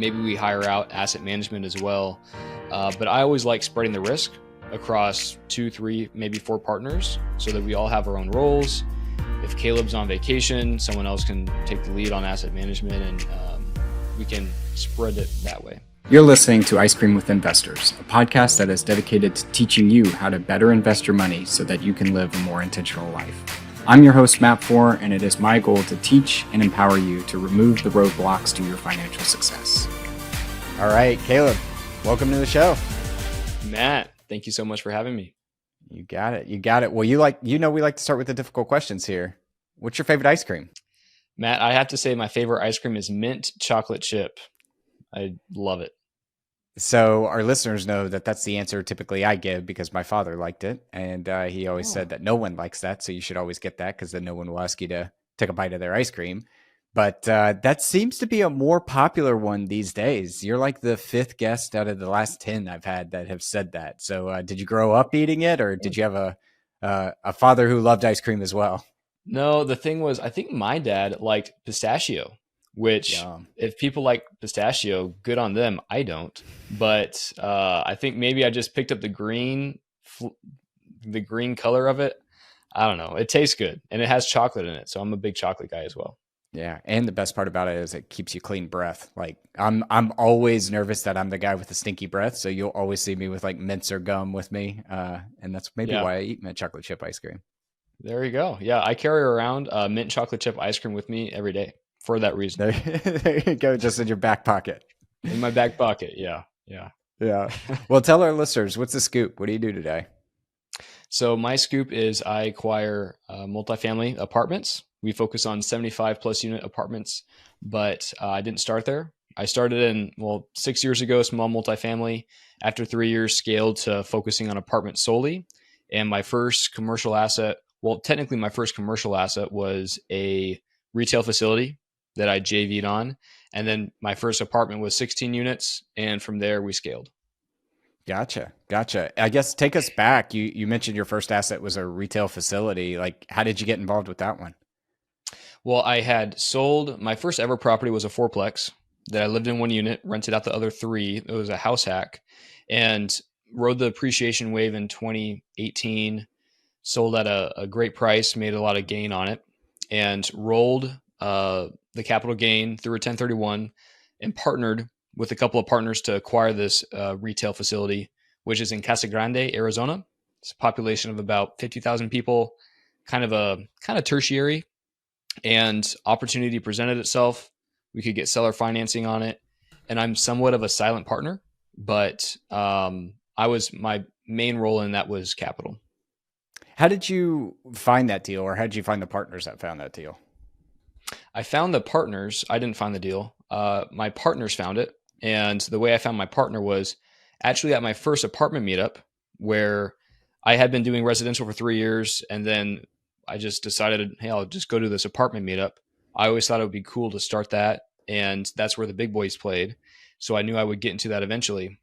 Maybe we hire out asset management as well. But I always like spreading the risk across 2, 3, maybe 4 partners so that we all have our own roles. If Caleb's on vacation, someone else can take the lead on asset management, and we can spread it that way. You're listening to Ice Cream with Investors, a podcast that is dedicated to teaching you how to better invest your money so that you can live a more intentional life. I'm your host, Matt Four, and it is my goal to teach and empower you to remove the roadblocks to your financial success. All right, Caleb, welcome to the show. Matt, thank you so much for having me. You got it. You got it. Well, we like to start with the difficult questions here. What's your favorite ice cream? Matt, I have to say my favorite ice cream is mint chocolate chip. I love it. So our listeners know that that's the answer typically I give because my father liked it. And he always said that no one likes that. So you should always get that because then no one will ask you to take a bite of their ice cream. But that seems to be a more popular one these days. You're like the 5th guest out of the last 10 I've had that have said that. So did you grow up eating it, or did you have a father who loved ice cream as well? No, the thing was, I think my dad liked pistachio, which if people like pistachio, good on them. I don't. But I think maybe I just picked up the green color of it. I don't know. It tastes good, and it has chocolate in it. So I'm a big chocolate guy as well. Yeah, and the best part about it is it keeps you clean breath. Like I'm always nervous that I'm the guy with the stinky breath, so you'll always see me with like mints or gum with me, and that's maybe why I eat mint chocolate chip ice cream. There you go. Yeah, I carry around mint chocolate chip ice cream with me every day for that reason. There you go, just in your back pocket. In my back pocket, yeah. Well, tell our listeners, what's the scoop? What do you do today? So my scoop is I acquire multifamily apartments. We focus on 75 plus unit apartments, but I didn't start there. I started in, 6 years ago, small multifamily. After 3 years, scaled to focusing on apartments solely. And my first commercial asset, technically my first commercial asset was a retail facility that I JV'd on. And then my first apartment was 16 units. And from there we scaled. Gotcha. I guess take us back. You mentioned your first asset was a retail facility. Like, how did you get involved with that one? Well, I had sold, my first ever property was a 4-plex that I lived in 1 unit, rented out the other 3. It was a house hack, and rode the appreciation wave in 2018, sold at a great price, made a lot of gain on it, and rolled the capital gain through a 1031 and partnered with a couple of partners to acquire this retail facility, which is in Casa Grande, Arizona. It's a population of about 50,000 people, kind of tertiary. And opportunity presented itself. We could get seller financing on it. And I'm somewhat of a silent partner, but my main role in that was capital. How did you find that deal, or how did you find the partners that found that deal? I found the partners. I didn't find the deal. My partners found it. And the way I found my partner was actually at my first apartment meetup, where I had been doing residential for 3 years, and then I just decided, hey, I'll just go to this apartment meetup. I always thought it would be cool to start that. And that's where the big boys played. So I knew I would get into that eventually.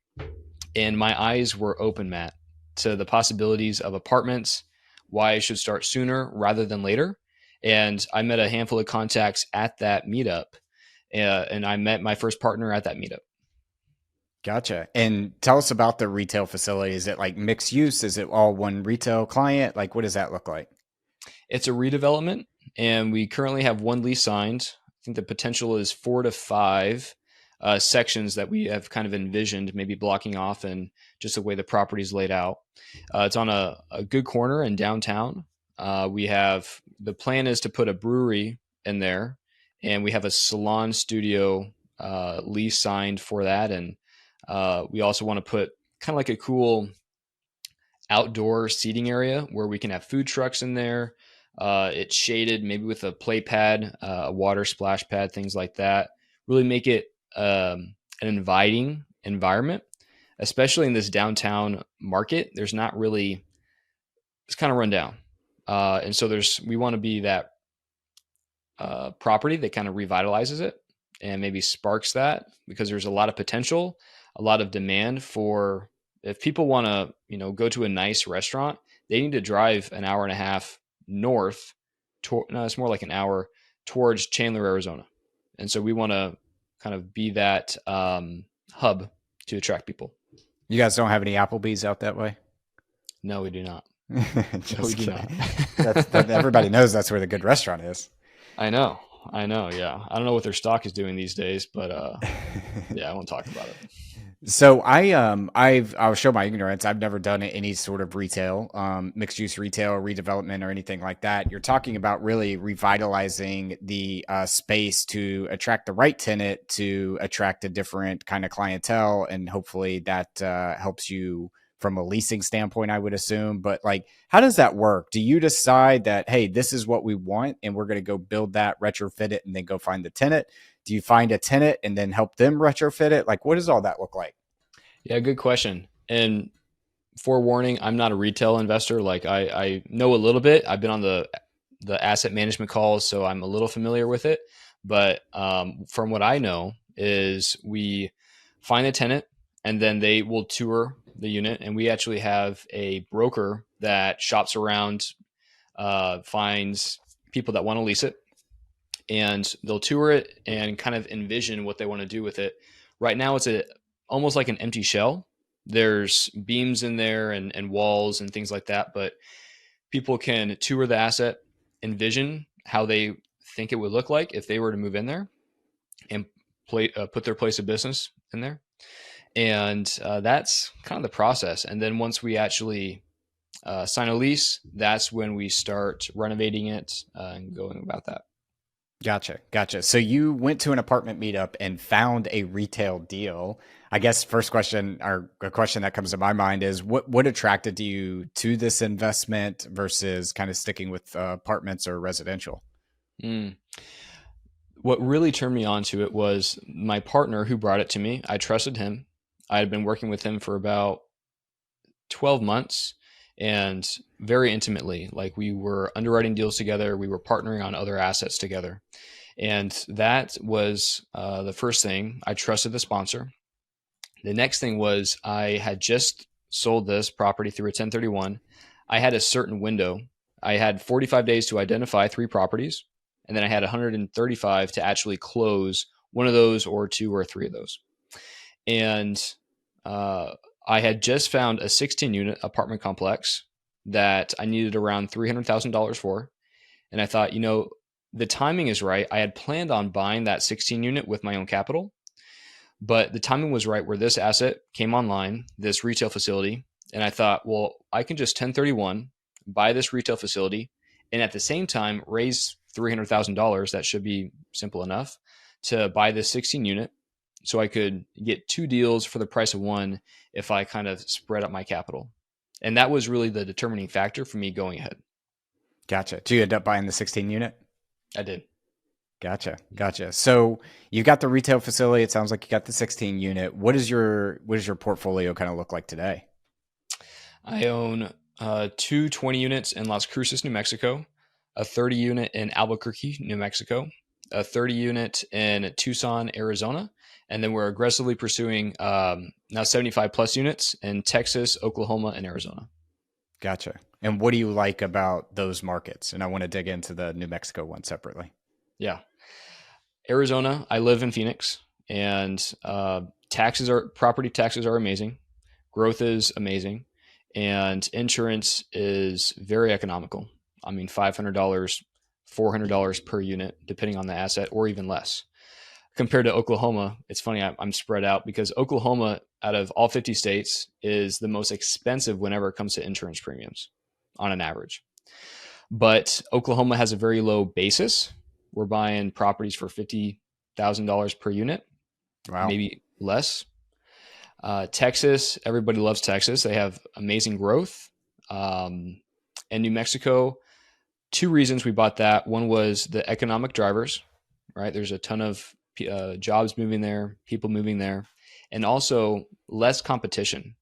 And my eyes were open, Matt, to the possibilities of apartments, why I should start sooner rather than later. And I met a handful of contacts at that meetup. And I met my first partner at that meetup. Gotcha. And tell us about the retail facility. Is it like mixed use? Is it all one retail client? Like, what does that look like? It's a redevelopment, and we currently have 1 lease signed. I think the potential is 4 to 5 sections that we have kind of envisioned, maybe blocking off, and just the way the property is laid out. It's on a good corner in downtown. The plan is to put a brewery in there, and we have a salon studio lease signed for that. And we also want to put kind of like a cool outdoor seating area where we can have food trucks in there. It's shaded, maybe with a play pad, a water splash pad, things like that. Really make it an inviting environment, especially in this downtown market. It's kind of run down. And so we want to be that property that kind of revitalizes it and maybe sparks that, because there's a lot of potential, a lot of demand for, if people want to, go to a nice restaurant, they need to drive an hour and a half north. It's more like an hour towards Chandler, Arizona. And so we want to kind of be that hub to attract people. You guys don't have any Applebee's out that way? No, we do not. Just No, we do kidding. not. Everybody knows that's where the good restaurant is. I know. Yeah. I don't know what their stock is doing these days, but yeah, I won't talk about it. So I'll show my ignorance. I've never done any sort of retail, mixed use retail, redevelopment, or anything like that. You're talking about really revitalizing the space to attract the right tenant, to attract a different kind of clientele, and hopefully that helps you from a leasing standpoint, I would assume. But like, how does that work? Do you decide that, hey, this is what we want, and we're going to go build that, retrofit it, and then go find the tenant? Do you find a tenant and then help them retrofit it? Like, what does all that look like? Yeah, good question. And forewarning, I'm not a retail investor. Like I know a little bit. I've been on the asset management calls, so I'm a little familiar with it. But from what I know is we find a tenant and then they will tour the unit. And we actually have a broker that shops around, finds people that want to lease it. And they'll tour it and kind of envision what they want to do with it. Right now, it's almost like an empty shell. There's beams in there and walls and things like that, but people can tour the asset, envision how they think it would look like if they were to move in there, and put their place of business in there. And that's kind of the process. And then once we actually sign a lease, that's when we start renovating it and going about that. Gotcha. So you went to an apartment meetup and found a retail deal. I guess first question, or a question that comes to my mind, is what attracted you to this investment versus kind of sticking with apartments or residential? What really turned me on to it was my partner who brought it to me. I trusted him. I had been working with him for about 12 months and very intimately. Like, we were underwriting deals together. We were partnering on other assets together. And that was the first thing. I trusted the sponsor. The next thing was I had just sold this property through a 1031. I had a certain window. I had 45 days to identify 3 properties, and then I had 135 to actually close one of those or 2 or 3 of those. And I had just found a 16-unit apartment complex that I needed around $300,000 for. And I thought, the timing is right. I had planned on buying that 16-unit with my own capital, but the timing was right where this asset came online, this retail facility. And I thought, well, I can just 1031, buy this retail facility, and at the same time raise $300,000. That should be simple enough to buy this 16-unit. So I could get 2 deals for the price of 1 if I kind of spread up my capital. And that was really the determining factor for me going ahead. Gotcha. Did you end up buying the 16 unit? I did. Gotcha. So you got the retail facility. It sounds like you got the 16 unit. What does your portfolio kind of look like today? I own 2 20 units in Las Cruces, New Mexico, a 30 unit in Albuquerque, New Mexico, a 30 unit in Tucson, Arizona, and then we're aggressively pursuing now 75 plus units in Texas, Oklahoma, and Arizona. Gotcha. And what do you like about those markets? And I want to dig into the New Mexico one separately. Yeah. Arizona, I live in Phoenix, and property taxes are amazing. Growth is amazing, and insurance is very economical. I mean, $500, $400 per unit, depending on the asset, or even less. Compared to Oklahoma, it's funny, I'm spread out because Oklahoma, out of all 50 states, is the most expensive whenever it comes to insurance premiums on an average. But Oklahoma has a very low basis. We're buying properties for $50,000 per unit, wow, maybe less. Texas, everybody loves Texas. They have amazing growth. And New Mexico, 2 reasons we bought that. One was the economic drivers, right? There's a ton of jobs moving there, people moving there, and also less competition.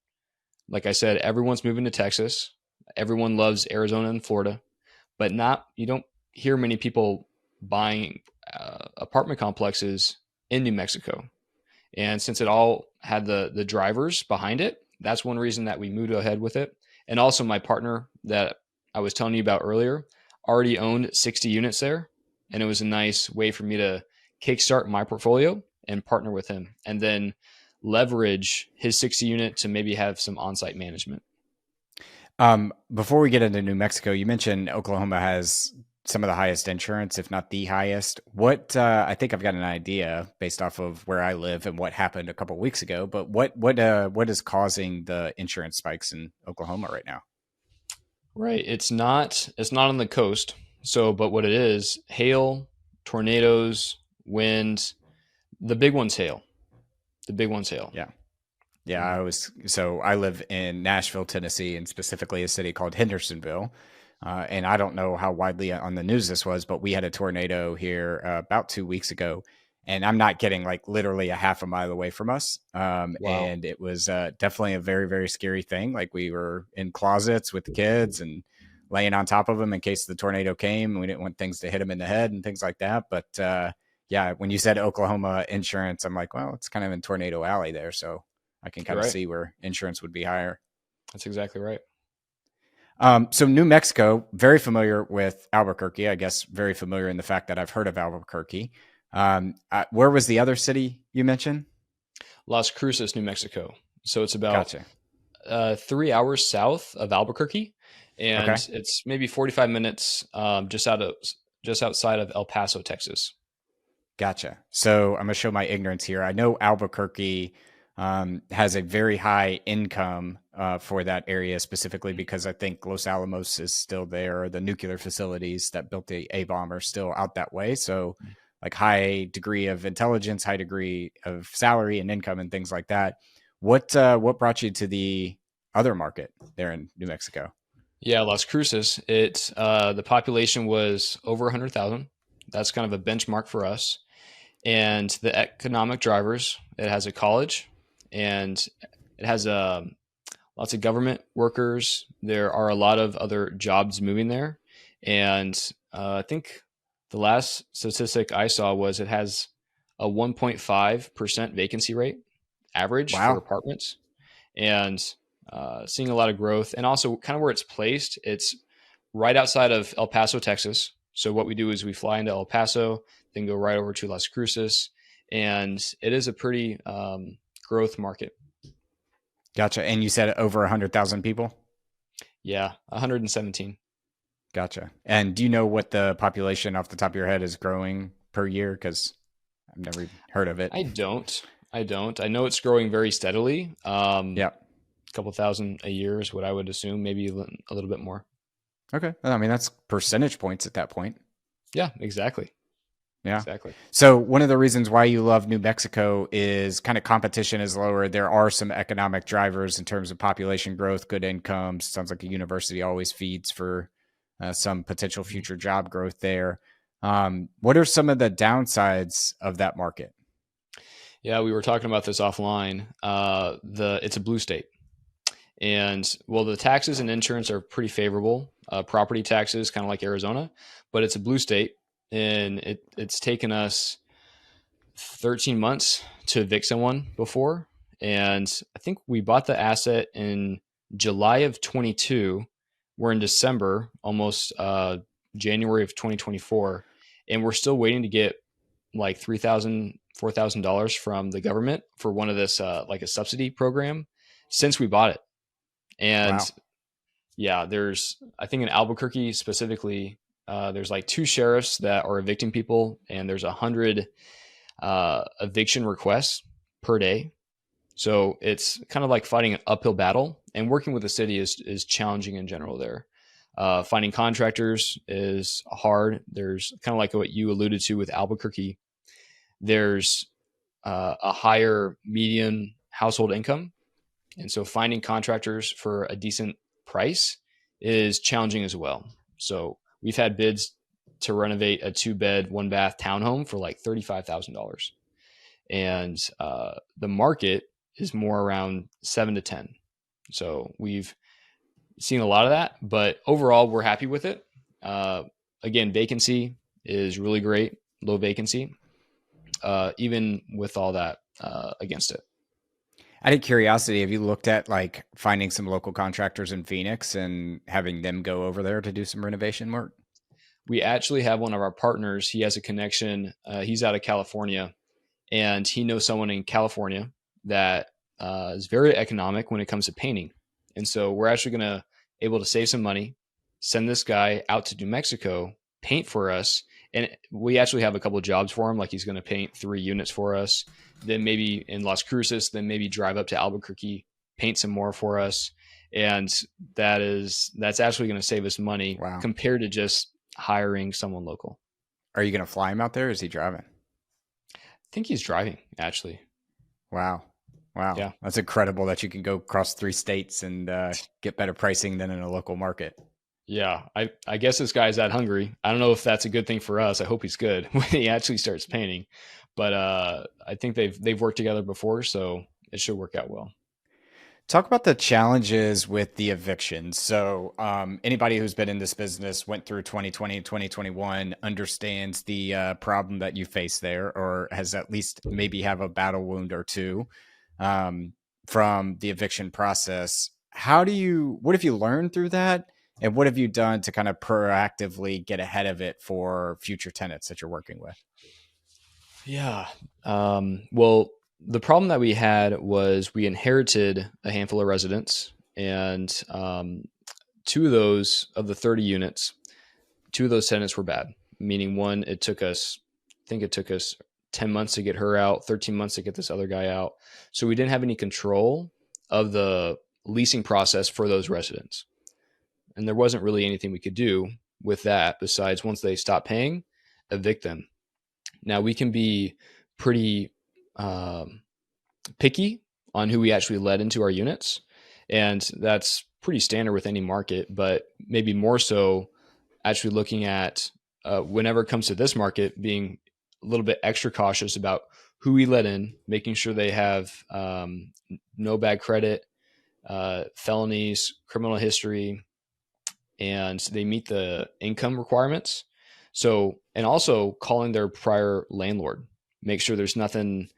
Like I said, everyone's moving to Texas. Everyone loves Arizona and Florida, but you don't hear many people buying apartment complexes in New Mexico. And since it all had the drivers behind it, that's one reason that we moved ahead with it. And also my partner that I was telling you about earlier already owned 60 units there. And it was a nice way for me to kickstart my portfolio and partner with him, and then leverage his 60 unit to maybe have some on-site management. Before we get into New Mexico, you mentioned Oklahoma has some of the highest insurance, if not the highest. What I think I've got an idea based off of where I live and what happened a couple of weeks ago. But what is causing the insurance spikes in Oklahoma right now? Right. It's not on the coast. So, but what it is, hail, tornadoes, wind, the big one's hail. The big one's hail. Yeah. Yeah, Mhm. I live in Nashville, Tennessee, and specifically a city called Hendersonville. And I don't know how widely on the news this was, but we had a tornado here about 2 weeks ago, and I'm not getting like literally a half a mile away from us. Wow. And it was definitely a very, very scary thing. Like we were in closets with the kids and laying on top of them in case the tornado came. And we didn't want things to hit them in the head and things like that. But yeah, when you said Oklahoma insurance, I'm like, well, it's kind of in Tornado Alley there. So I can You're kind of right. see where insurance would be higher. That's exactly right. So New Mexico, very familiar with Albuquerque. I guess very familiar in the fact that I've heard of Albuquerque. Where was the other city you mentioned? Las Cruces, New Mexico. So it's about Gotcha. 3 hours south of Albuquerque, Okay. and it's maybe 45 minutes just outside of El Paso, Texas. Gotcha. So I'm going to show my ignorance here. I know Albuquerque has a very high income for that area specifically because I think Los Alamos is still there. The nuclear facilities that built the A bomb are still out that way. So like high degree of intelligence, high degree of salary and income and things like that. What brought you to the other market there in New Mexico? Yeah, Las Cruces. The population was over 100,000. That's kind of a benchmark for us. And the economic drivers, it has a college, and it has lots of government workers. There are a lot of other jobs moving there, and I think the last statistic I saw was it has a 1.5% vacancy rate average for Wow. apartments, and seeing a lot of growth. And also, kind of where it's placed, it's right outside of El Paso, Texas. So what we do is we fly into El Paso, then go right over to Las Cruces, and it is a pretty growth market. Gotcha. And you said over 100,000 people? Yeah, 117. Gotcha. And do you know what the population off the top of your head is growing per year? Because I've never heard of it. I don't. I don't. I know it's growing very steadily. Yeah. A couple thousand a year is what I would assume, maybe a little bit more. Okay. I mean, that's percentage points at that point. Yeah, exactly. Yeah. Exactly. So one of the reasons why you love New Mexico is kind of competition is lower. There are some economic drivers in terms of population growth, good incomes. Sounds like a university always feeds for some potential future job growth there. What are some of the downsides of that market? Yeah, we were talking about this offline. It's a blue state. And well, the taxes and insurance are pretty favorable. Property taxes, kind of like Arizona, but it's a blue state, and it's taken us 13 months to evict someone before. And I think we bought the asset in July of 22. We're in December, almost January of 2024, and we're still waiting to get like $4,000 from the government for one of this like a subsidy program since we bought it. And Wow. yeah, I think in Albuquerque specifically, there's like two sheriffs that are evicting people, and there's 100 eviction requests per day. So it's kind of like fighting an uphill battle, and working with the city is challenging in general there. Finding contractors is hard. There's kind of like what you alluded to with Albuquerque. There's a higher median household income, and so finding contractors for a decent price is challenging as well. So we've had bids to renovate a 2-bed, 1-bath townhome for like $35,000. And the market is more around 7 to 10. So we've seen a lot of that, but overall we're happy with it. Again, vacancy is really great, low vacancy, even with all that against it. Out of curiosity, have you looked at like finding some local contractors in Phoenix and having them go over there to do some renovation work? We actually have one of our partners. He has a connection. He's out of California, and he knows someone in California that is very economic when it comes to painting. And so we're actually going to able to save some money, send this guy out to New Mexico, paint for us. And we actually have a couple of jobs for him. Like he's going to paint 3 units for us, then maybe in Las Cruces, then maybe drive up to Albuquerque, paint some more for us. And that's actually going to save us money compared to just hiring someone local. Are you going to fly him out there, or is he driving? I think he's driving, actually. Wow. Yeah. That's incredible that you can go across 3 states and get better pricing than in a local market. Yeah. I guess this guy's that hungry. I don't know if that's a good thing for us. I hope he's good when he actually starts painting. But I think they've worked together before, so it should work out well. Talk about the challenges with the evictions. So anybody who's been in this business, went through 2020 and 2021, understands the problem that you face there, or has at least maybe have a battle wound or two from the eviction process. What have you learned through that? And what have you done to kind of proactively get ahead of it for future tenants that you're working with? Yeah. Well, the problem that we had was we inherited a handful of residents, and 2 of those, of the 30 units, 2 of those tenants were bad. Meaning one, I think it took us 10 months to get her out, 13 months to get this other guy out. So we didn't have any control of the leasing process for those residents. And there wasn't really anything we could do with that besides, once they stop paying, evict them. Now we can be pretty picky on who we actually let into our units. And that's pretty standard with any market, but maybe more so actually looking at whenever it comes to this market, being a little bit extra cautious about who we let in, making sure they have no bad credit, felonies, criminal history, and they meet the income requirements. So, and also calling their prior landlord, make sure there's nothing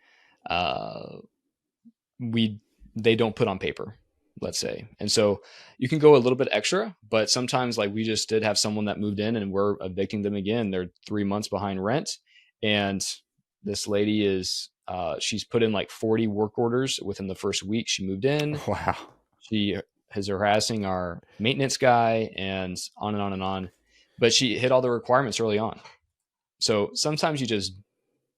they don't put on paper, let's say. And so you can go a little bit extra, but sometimes, like we just did have someone that moved in and we're evicting them again. They're 3 months behind rent. And this lady is, she's put in like 40 work orders within the first week she moved in. Wow. She is harassing our maintenance guy and on and on and on. But she hit all the requirements early on. So sometimes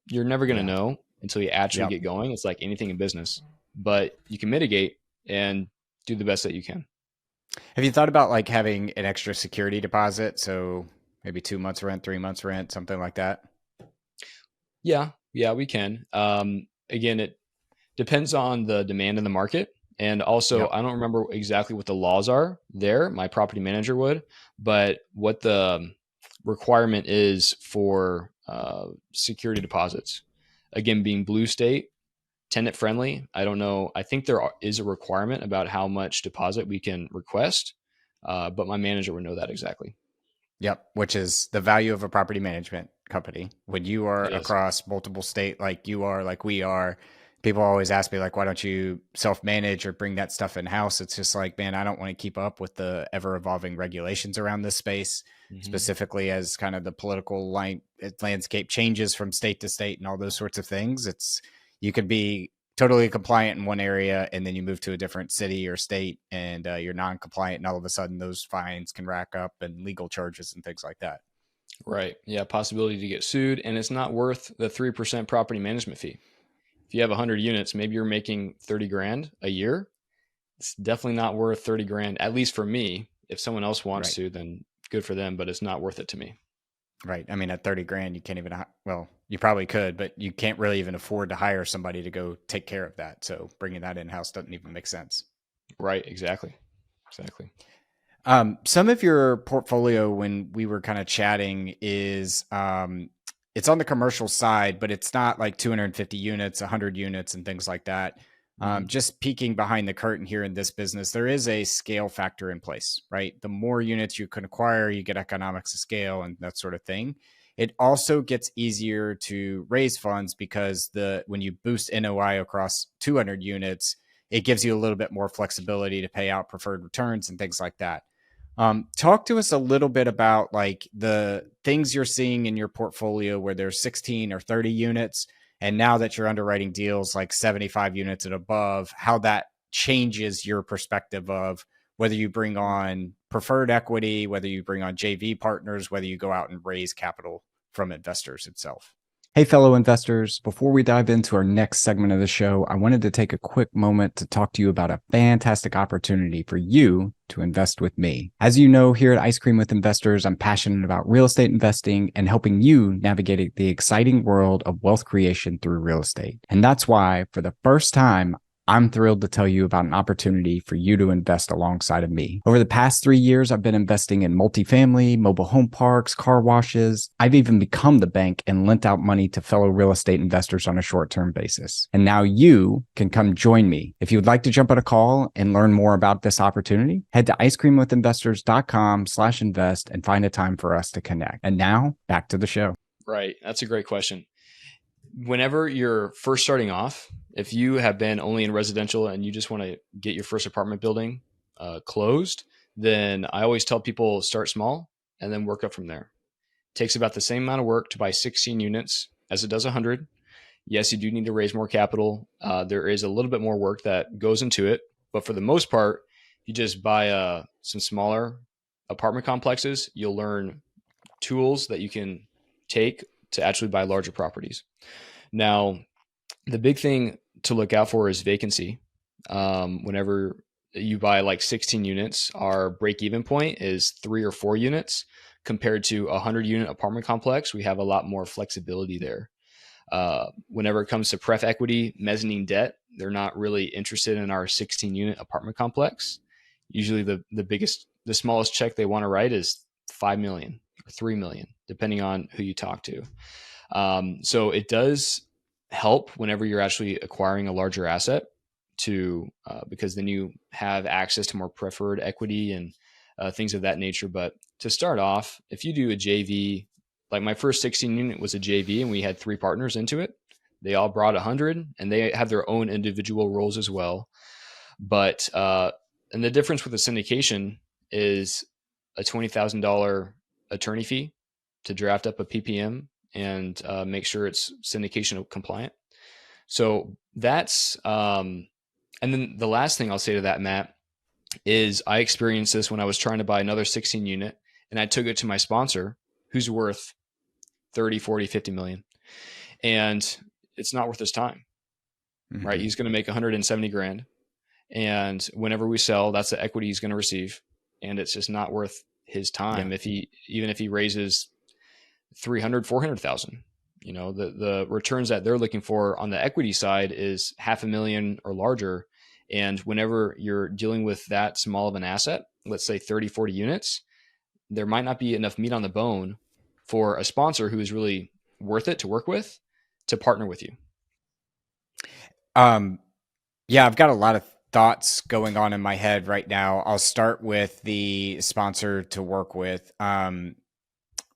you're never going to know until you actually get going. It's like anything in business, but you can mitigate and do the best that you can. Have you thought about like having an extra security deposit? So maybe 2 months rent, 3 months rent, something like that? Yeah, we can. Again, it depends on the demand in the market. And also, I don't remember exactly what the laws are there. My property manager would, but what the requirement is for security deposits. Again, being blue state, tenant friendly. I don't know. I think there is a requirement about how much deposit we can request, but my manager would know that exactly. Yep, which is the value of a property management company. When you are across multiple state, like you are, like we are, people always ask me, like, why don't you self-manage or bring that stuff in-house? It's just like, man, I don't want to keep up with the ever-evolving regulations around this space, specifically as kind of the political landscape changes from state to state and all those sorts of things. You could be totally compliant in one area and then you move to a different city or state and you're non-compliant, and all of a sudden those fines can rack up and legal charges and things like that. Right. Yeah. Possibility to get sued, and it's not worth the 3% property management fee. If you have 100 units, maybe you're making 30 grand a year. It's definitely not worth 30 grand, at least for me. If someone else wants to, then good for them, but it's not worth it to me. Right. I mean, at 30 grand, you can't even, well, you probably could, but you can't really even afford to hire somebody to go take care of that. So bringing that in-house doesn't even make sense. Right. Exactly. Some of your portfolio, when we were kind of chatting, is it's on the commercial side, but it's not like 250 units, 100 units and things like that. Just peeking behind the curtain here in this business, there is a scale factor in place, right? The more units you can acquire, you get economics of scale and that sort of thing. It also gets easier to raise funds because when you boost NOI across 200 units, it gives you a little bit more flexibility to pay out preferred returns and things like that. Talk to us a little bit about like the things you're seeing in your portfolio where there's 16 or 30 units And now that you're underwriting deals like 75 units and above, how that changes your perspective of whether you bring on preferred equity, whether you bring on JV partners, whether you go out and raise capital from investors itself. Hey, fellow investors, before we dive into our next segment of the show, I wanted to take a quick moment to talk to you about a fantastic opportunity for you to invest with me. As you know, here at Ice Cream with Investors, I'm passionate about real estate investing and helping you navigate the exciting world of wealth creation through real estate. And that's why, for the first time, I'm thrilled to tell you about an opportunity for you to invest alongside of me. Over the past 3 years, I've been investing in multifamily, mobile home parks, car washes. I've even become the bank and lent out money to fellow real estate investors on a short-term basis. And now you can come join me. If you would like to jump on a call and learn more about this opportunity, head to icecreamwithinvestors.com/invest and find a time for us to connect. And now back to the show. Right. That's a great question. Whenever you're first starting off, if you have been only in residential and you just want to get your first apartment building closed, then I always tell people start small and then work up from there. It takes about the same amount of work to buy 16 units as it does 100. Yes, you do need to raise more capital. There is a little bit more work that goes into it, but for the most part, you just buy some smaller apartment complexes. You'll learn tools that you can take to actually buy larger properties. Now, the big thing to look out for is vacancy. Whenever you buy like 16 units, our break-even point is 3 or 4 units compared to a 100-unit apartment complex. We have a lot more flexibility there. Whenever it comes to pref equity, mezzanine debt, they're not really interested in our 16-unit apartment complex. Usually the smallest check they want to write is $5 million or $3 million, depending on who you talk to. So it does help whenever you're actually acquiring a larger asset because then you have access to more preferred equity and things of that nature. But to start off, if you do a JV, like my first 16 unit was a JV and we had 3 partners into it. They all brought 100 and they have their own individual roles as well. But, and the difference with the syndication is a $20,000 attorney fee to draft up a PPM and make sure it's syndication compliant. So that's, and then the last thing I'll say to that, Matt, is I experienced this when I was trying to buy another 16 unit and I took it to my sponsor who's worth 30, 40, 50 million. And it's not worth his time, right? He's going to make 170 grand. And whenever we sell, that's the equity he's going to receive. And it's just not worth his time. Yeah. Even if he raises 300, 400,000, the returns that they're looking for on the equity side is $500,000 or larger. And whenever you're dealing with that small of an asset, let's say 30, 40 units, there might not be enough meat on the bone for a sponsor who is really worth it to work with to partner with you. Yeah, I've got a lot of thoughts going on in my head right now. I'll start with the sponsor to work with.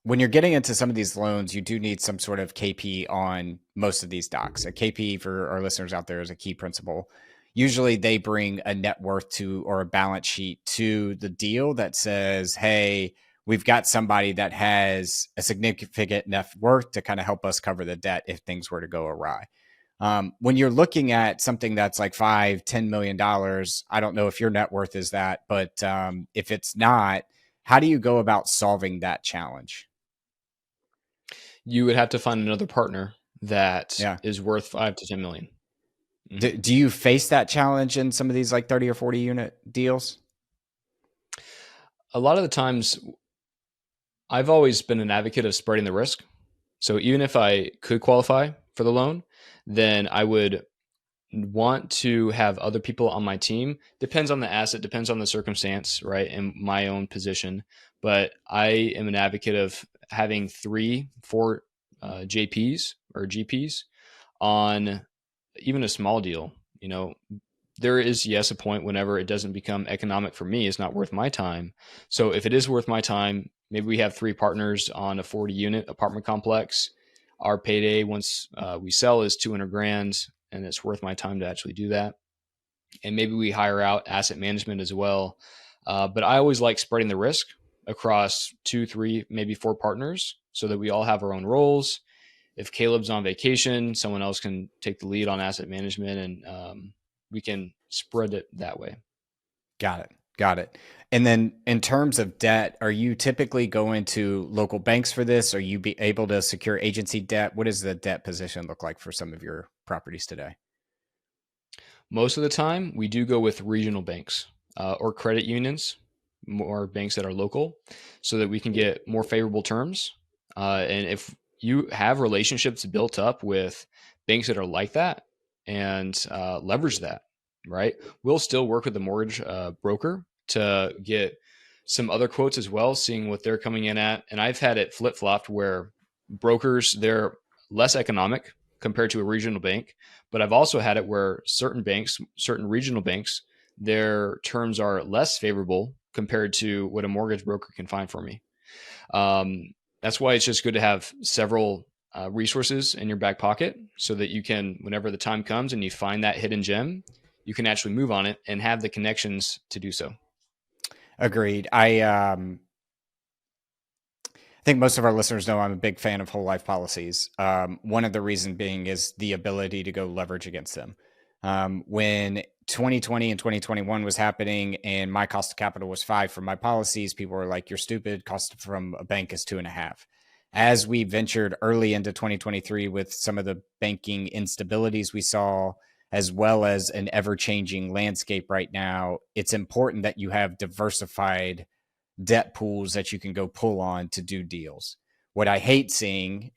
When you're getting into some of these loans, you do need some sort of KP on most of these docs. A KP, for our listeners out there, is a key principal. Usually they bring a net worth to or a balance sheet to the deal that says, hey, we've got somebody that has a significant net worth to kind of help us cover the debt if things were to go awry. When you're looking at something that's like $5-10 million, I don't know if your net worth is that, but if it's not, how do you go about solving that challenge? You would have to find another partner that is worth 5 to 10 million. Mm-hmm. Do you face that challenge in some of these like 30 or 40 unit deals? A lot of the times, I've always been an advocate of spreading the risk. So even if I could qualify for the loan, then I would want to have other people on my team. Depends on the asset, depends on the circumstance, right? And my own position. But I am an advocate of having 3-4 JPs or GPs on even a small deal. There is, yes, a point whenever it doesn't become economic for me, it's not worth my time. So if it is worth my time, maybe we have 3 partners on a 40 unit apartment complex. Our payday once we sell is 200 grand, and it's worth my time to actually do that. And maybe we hire out asset management as well. But I always like spreading the risk across 2, 3, maybe 4 partners so that we all have our own roles. if Caleb's on vacation, someone else can take the lead on asset management, and we can spread it that way. Got it. And then in terms of debt, are you typically going to local banks for this? Are you be able to secure agency debt? What does the debt position look like for some of your properties today? Most of the time, we do go with regional banks or credit unions, more banks that are local, so that we can get more favorable terms. And if you have relationships built up with banks that are like that and leverage that, right? We'll still work with the mortgage broker to get some other quotes as well, seeing what they're coming in at. And I've had it flip flopped where brokers, they're less economic compared to a regional bank. But I've also had it where certain banks, certain regional banks, their terms are less favorable compared to what a mortgage broker can find for me. That's why it's just good to have several resources in your back pocket so that you can, whenever the time comes and you find that hidden gem, you can actually move on it and have the connections to do so. Agreed. I think most of our listeners know I'm a big fan of whole life policies. One of the reasons being is the ability to go leverage against them. When 2020 and 2021 was happening and my cost of capital was 5 for my policies, people were like, you're stupid. Cost from a bank is 2.5. As we ventured early into 2023 with some of the banking instabilities we saw, as well as an ever-changing landscape right now, it's important that you have diversified debt pools that you can go pull on to do deals. What I hate seeing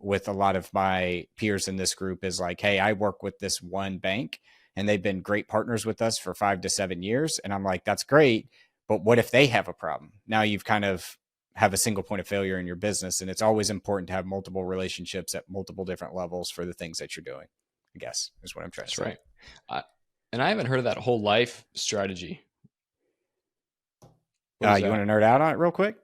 with a lot of my peers in this group is like, hey, I work with this one bank and they've been great partners with us for 5 to 7 years. And I'm like, that's great. But what if they have a problem? Now you've kind of have a single point of failure in your business. And it's always important to have multiple relationships at multiple different levels for the things that you're doing, I guess is what I'm trying to say. That's right. And I haven't heard of that whole life strategy. You want to nerd out on it real quick?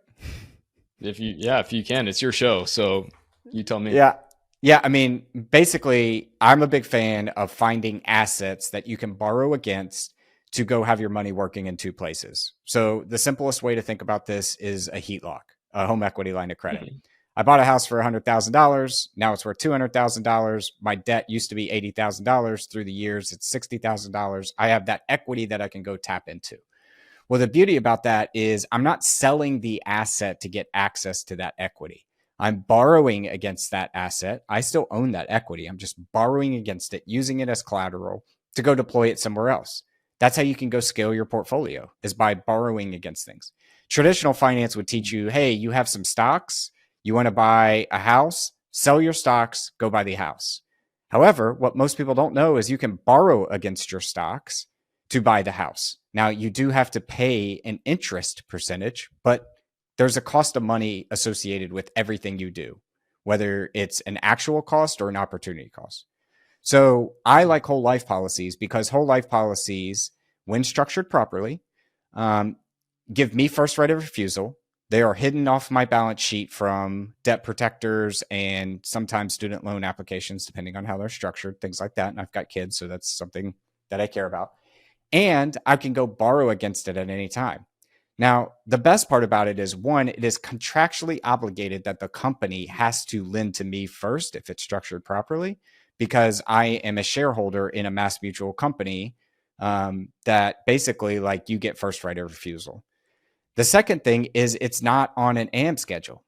If you can, it's your show. So you tell me. Yeah. I mean, basically, I'm a big fan of finding assets that you can borrow against to go have your money working in 2 places. So the simplest way to think about this is a HELOC, a home equity line of credit. Mm-hmm. I bought a house for $100,000. Now it's worth $200,000. My debt used to be $80,000. Through the years, it's $60,000. I have that equity that I can go tap into. Well, the beauty about that is I'm not selling the asset to get access to that equity. I'm borrowing against that asset. I still own that equity. I'm just borrowing against it, using it as collateral to go deploy it somewhere else. That's how you can go scale your portfolio, is by borrowing against things. Traditional finance would teach you, hey, you have some stocks. You want to buy a house, sell your stocks, go buy the house. However, what most people don't know is you can borrow against your stocks to buy the house. Now, you do have to pay an interest percentage, but there's a cost of money associated with everything you do, whether it's an actual cost or an opportunity cost. So I like whole life policies because whole life policies, when structured properly, give me first right of refusal. They are hidden off my balance sheet from debt protectors and sometimes student loan applications, depending on how they're structured, things like that. And I've got kids, so that's something that I care about. And I can go borrow against it at any time. Now, the best part about it is, one, it is contractually obligated that the company has to lend to me first if it's structured properly, because I am a shareholder in a mass mutual company that basically, like, you get first right of refusal. The second thing is it's not on an AM schedule.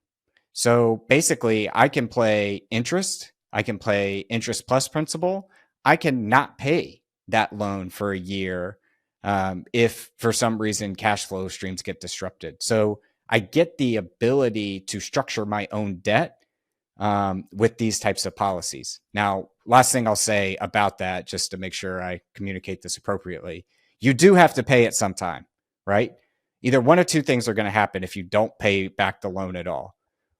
So basically, I can play interest. I can play interest plus principal. I can not pay that loan for a year if for some reason cash flow streams get disrupted. So I get the ability to structure my own debt with these types of policies. Now, last thing I'll say about that, just to make sure I communicate this appropriately, you do have to pay at some time, right? Either one or two things are going to happen if you don't pay back the loan at all.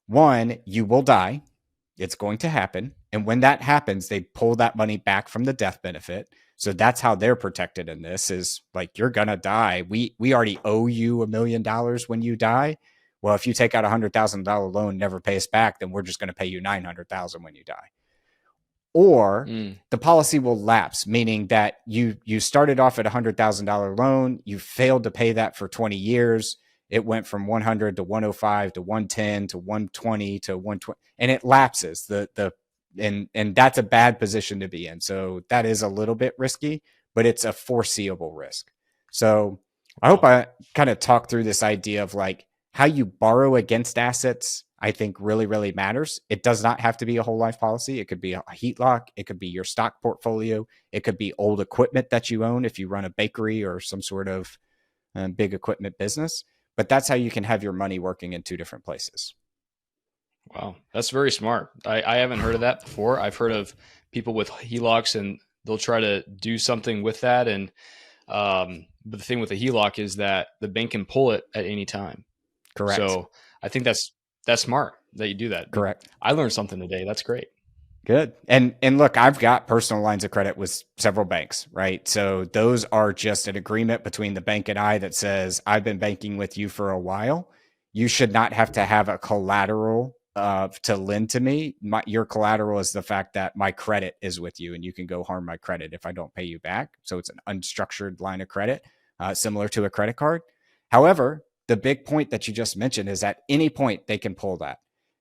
One, you will die. It's going to happen. And when that happens, they pull that money back from the death benefit. So that's how they're protected in this, is like, you're going to die. We already owe you $1 million when you die. Well, if you take out $100,000 loan, never pay us back, then we're just going to pay you $900,000 when you die. Or the policy will lapse, meaning that you started off at $100,000 loan. You failed to pay that for 20 years. It went from 100 to 105 to 110 to 120 to 120, and it lapses. The and that's a bad position to be in. So that is a little bit risky, but it's a foreseeable risk. So I hope I kind of talk through this idea of like how you borrow against assets. I think really, really matters. It does not have to be a whole life policy. It could be a heat lock. It could be your stock portfolio. It could be old equipment that you own if you run a bakery or some sort of big equipment business. But that's how you can have your money working in two different places. Wow, that's very smart. I haven't heard of that before. I've heard of people with HELOCs and they'll try to do something with that. And but the thing with the HELOC is that the bank can pull it at any time. Correct. So I think that's smart that you do that. Correct. I learned something today. That's great. Good. And look, I've got personal lines of credit with several banks, right? So those are just an agreement between the bank and I that says, I've been banking with you for a while. You should not have to have a collateral to lend to me. Your collateral is the fact that my credit is with you and you can go harm my credit if I don't pay you back. So it's an unstructured line of credit, similar to a credit card. However, the big point that you just mentioned is at any point they can pull that.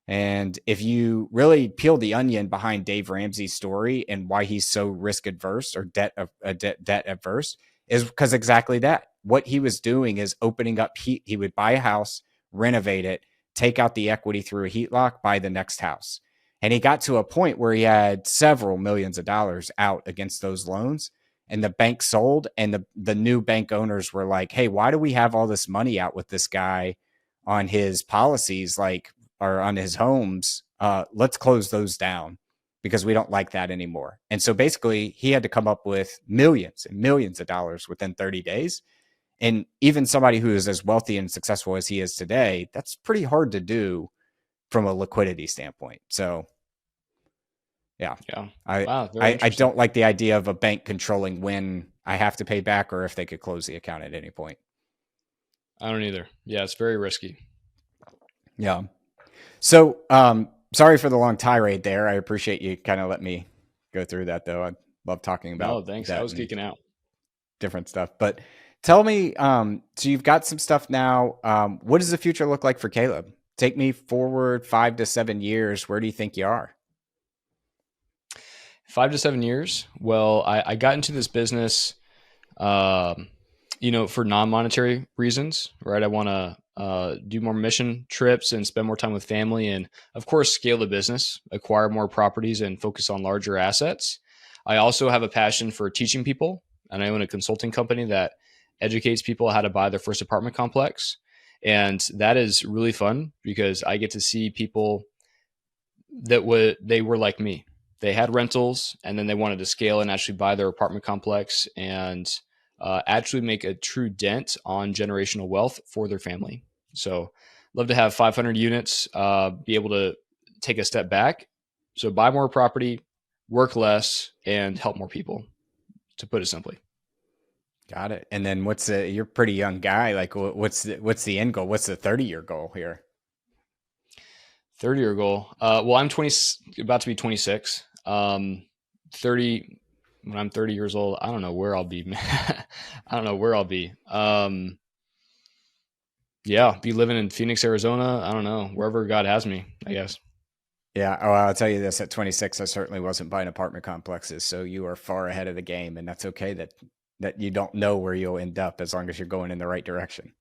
And if you really peel the onion behind Dave Ramsey's story and why he's so risk adverse or debt adverse is because exactly that. What he was doing is opening up he would buy a house, renovate it, take out the equity through a heat lock, buy the next house. And he got to a point where he had several millions of dollars out against those loans. And the bank sold, and the new bank owners were like, hey, why do we have all this money out with this guy on his policies, like, or on his homes? Let's close those down because we don't like that anymore. And so basically he had to come up with millions and millions of dollars within 30 days. And even somebody who is as wealthy and successful as he is today, that's pretty hard to do from a liquidity standpoint. So yeah. I don't like the idea of a bank controlling when I have to pay back or if they could close the account at any point. I don't either. Yeah, it's very risky. Yeah. So sorry for the long tirade there. I appreciate you kind of let me go through that, though. I love talking about. Oh, thanks. I was geeking out. Different stuff. But tell me, so you've got some stuff now. What does the future look like for Caleb? Take me forward 5 to 7 years. Where do you think you are? 5 to 7 years. Well, I got into this business, for non-monetary reasons, right? I want to do more mission trips and spend more time with family and, of course, scale the business, acquire more properties and focus on larger assets. I also have a passion for teaching people, and I own a consulting company that educates people how to buy their first apartment complex. And that is really fun because I get to see people that they were like me. They had rentals and then they wanted to scale and actually buy their apartment complex and actually make a true dent on generational wealth for their family. So love to have 500 units, be able to take a step back. So buy more property, work less, and help more people, to put it simply. Got it. And then you're a pretty young guy. Like what's the end goal? What's the 30-year goal here? 30-year goal. Well, I'm about to be 26. 30, when I'm 30 years old, I don't know where I'll be. I don't know where I'll be. Be living in Phoenix, Arizona. I don't know, wherever God has me, I guess. Yeah. Oh, I'll tell you this, at 26, I certainly wasn't buying apartment complexes. So you are far ahead of the game, and that's okay that you don't know where you'll end up as long as you're going in the right direction.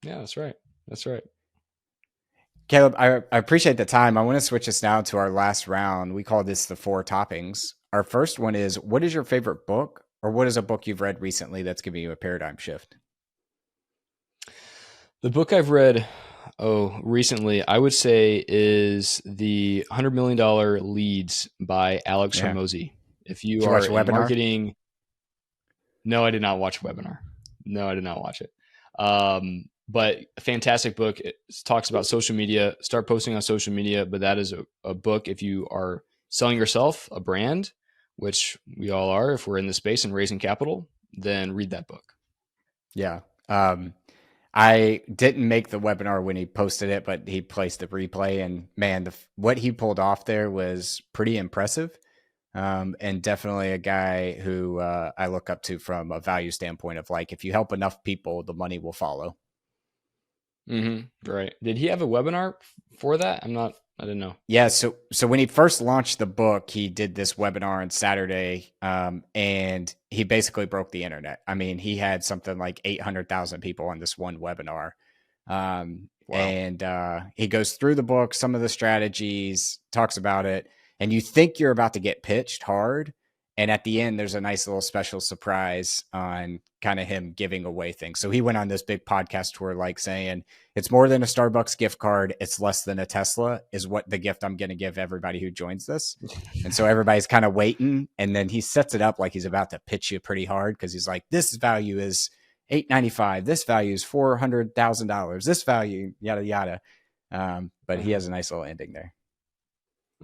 Yeah, that's right. That's right. Caleb, I appreciate the time. I want to switch us now to our last round. We call this the 4 toppings. Our first one is, what is your favorite book, or what is a book you've read recently that's giving you a paradigm shift? The book I've read recently, I would say, is the $100 Million Leads by Alex Hormozi. If you are in marketing, no, I did not watch a webinar. No, I did not watch it. But a fantastic book. It talks about social media. Start posting on social media. But that is a book if you are selling yourself, a brand, which we all are if we're in the space and raising capital, then read that book. Yeah. I didn't make the webinar when he posted it, but he placed the replay, and man, what he pulled off there was pretty impressive. And definitely a guy who I look up to from a value standpoint of, like, if you help enough people, the money will follow. Mm-hmm. Right. Did he have a webinar for that? I'm not I didn't know. Yeah, so when he first launched the book, he did this webinar on Saturday, and he basically broke the internet. I mean, he had something like 800,000 people on this one webinar. Wow. And he goes through the book, some of the strategies, talks about it, and you think you're about to get pitched hard. And at the end, there's a nice little special surprise on kind of him giving away things. So he went on this big podcast tour, like saying, it's more than a Starbucks gift card. It's less than a Tesla is what the gift I'm going to give everybody who joins this. And so everybody's kind of waiting. And then he sets it up like he's about to pitch you pretty hard, because he's like, this value is $895. This value is $400,000. This value, yada, yada. But he has a nice little ending there.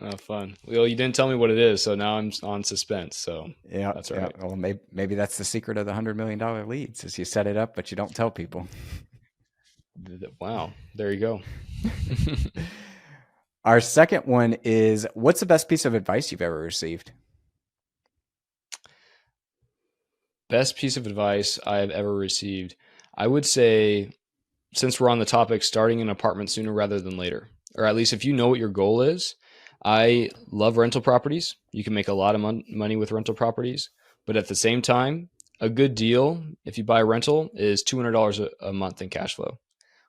Oh, fun. Well, you didn't tell me what it is, so now I'm on suspense. So yeah, that's all right. Well, maybe that's the secret of the $100 million leads, is you set it up, but you don't tell people. Wow. There you go. Our second one is, what's the best piece of advice you've ever received? Best piece of advice I've ever received. I would say, since we're on the topic, starting an apartment sooner rather than later, or at least if you know what your goal is. I love rental properties. You can make a lot of money with rental properties, but at the same time, a good deal, if you buy a rental, is $200 a month in cash flow,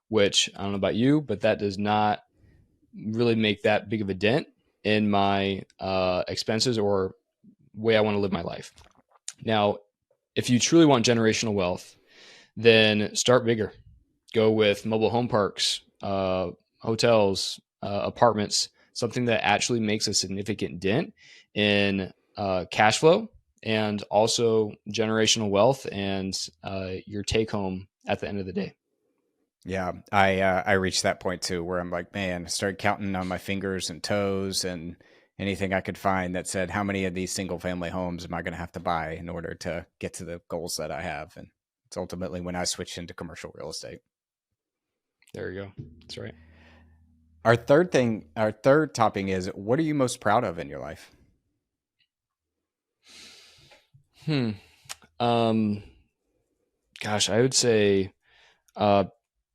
which I don't know about you, but that does not really make that big of a dent in my expenses or way I want to live my life. Now, if you truly want generational wealth, then start bigger. Go with mobile home parks, hotels, apartments, something that actually makes a significant dent in cash flow and also generational wealth and your take home at the end of the day. Yeah, I reached that point too, where I'm like, man, I started counting on my fingers and toes and anything I could find that said, how many of these single family homes am I going to have to buy in order to get to the goals that I have? And it's ultimately when I switched into commercial real estate. There you go. That's right. Our third topic is, what are you most proud of in your life? Gosh, I would say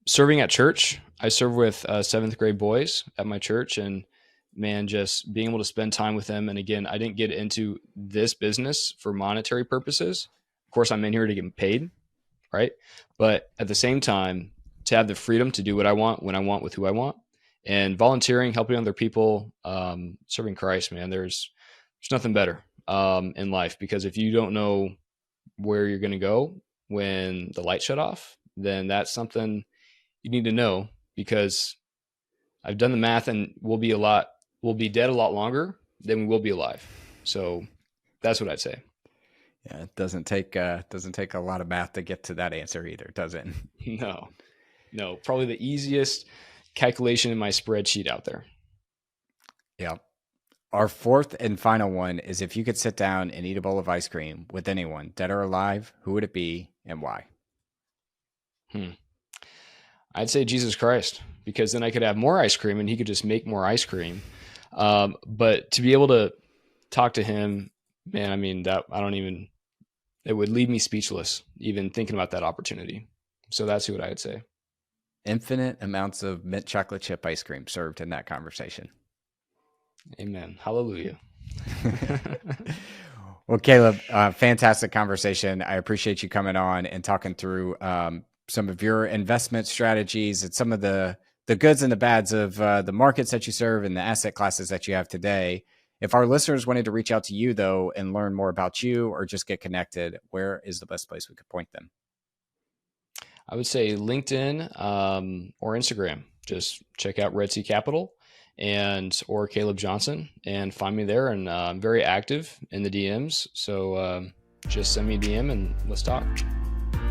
serving at church. I serve with seventh grade boys at my church, and man, just being able to spend time with them. And again, I didn't get into this business for monetary purposes. Of course, I'm in here to get paid, right? But at the same time, to have the freedom to do what I want, when I want, with who I want. And volunteering, helping other people, serving Christ, man, there's nothing better in life, because if you don't know where you're going to go when the lights shut off, then that's something you need to know, because I've done the math and we'll be dead a lot longer than we will be alive. So that's what I'd say. Yeah, it doesn't take a lot of math to get to that answer either, does it? No, probably the easiest calculation in my spreadsheet out there. Yeah. Our fourth and final one is, if you could sit down and eat a bowl of ice cream with anyone, dead or alive, who would it be and why? I'd say Jesus Christ, because then I could have more ice cream and he could just make more ice cream. But to be able to talk to him, man, I mean, it would leave me speechless even thinking about that opportunity. So that's who I'd say. Infinite amounts of mint chocolate chip ice cream served in that conversation. Amen. Hallelujah. Well, Caleb, fantastic conversation. I appreciate you coming on and talking through some of your investment strategies and some of the goods and the bads of the markets that you serve and the asset classes that you have today. If our listeners wanted to reach out to you, though, and learn more about you or just get connected, where is the best place we could point them? I would say LinkedIn or Instagram. Just check out Red Sea Capital or Caleb Johnson and find me there. And I'm very active in the DMs. So just send me a DM and let's talk.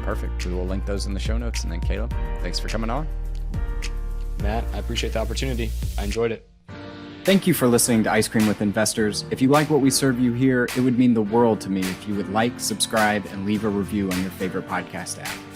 Perfect. We will link those in the show notes. And then Caleb, thanks for coming on. Matt, I appreciate the opportunity. I enjoyed it. Thank you for listening to Ice Cream with Investors. If you like what we serve you here, it would mean the world to me if you would like, subscribe, and leave a review on your favorite podcast app.